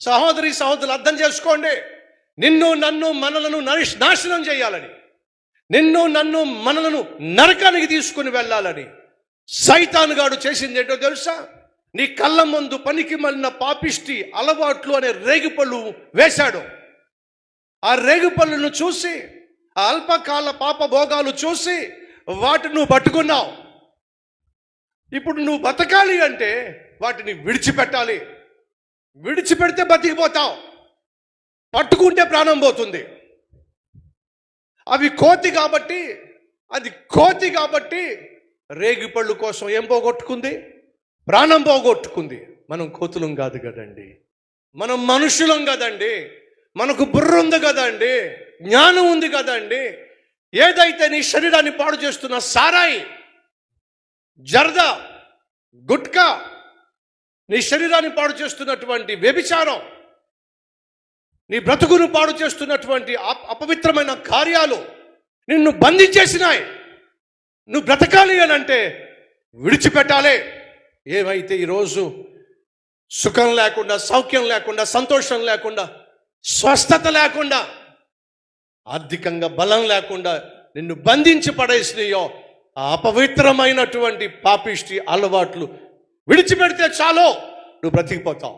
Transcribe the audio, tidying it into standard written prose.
సహోదరి సహోదరులు అర్థం చేసుకోండి. నిన్ను నన్ను మనలను నాశనం చేయాలని, నిన్ను నన్ను మనలను నరకానికి తీసుకుని వెళ్ళాలని సైతానుగాడు చేసింది ఏంటో తెలుసా? నీ కళ్ళ ముందు పనికి మళ్ళిన పాపిష్టి అలవాట్లు అనే రేగిపళ్ళు వేశాడు. ఆ రేగిపళ్ళను చూసి, ఆ అల్పకాల పాప భోగాలు చూసి వాటిని నువ్వు పట్టుకున్నావు. ఇప్పుడు నువ్వు బతకాలి అంటే వాటిని విడిచిపెట్టాలి. విడిచిపెడితే బతికిపోతావు, పట్టుకుంటే ప్రాణం పోతుంది. అవి కోతి కాబట్టి, అది కోతి కాబట్టి రేగిపళ్ళు కోసం ఏం పోగొట్టుకుంది? ప్రాణం పోగొట్టుకుంది. మనం కోతులం కాదు కదండి, మనం మనుషులం కదండి, మనకు బుర్ర ఉంది కదండి, జ్ఞానం ఉంది కదండి. ఏదైతే నీ శరీరాన్ని పాడు చేస్తున్న సారాయి, జర్దా, గుట్కా, నీ శరీరాన్ని పాడు చేస్తున్నటువంటి వ్యభిచారం, నీ బ్రతుకును పాడు చేస్తున్నటువంటి అపవిత్రమైన కార్యాలు నిన్ను బంధించేసినాయి. నువ్వు బ్రతకాలి అని అంటే విడిచిపెట్టాలి. ఏమైతే ఈరోజు సుఖం లేకుండా, సౌఖ్యం లేకుండా, సంతోషం లేకుండా, స్వస్థత లేకుండా, ఆర్థికంగా బలం లేకుండా నిన్ను బంధించి పడేసినాయో ఆ అపవిత్రమైనటువంటి పాపిష్టి అలవాట్లు విడిచిపెడితే చాలు, నువ్వు బ్రతికిపోతావు.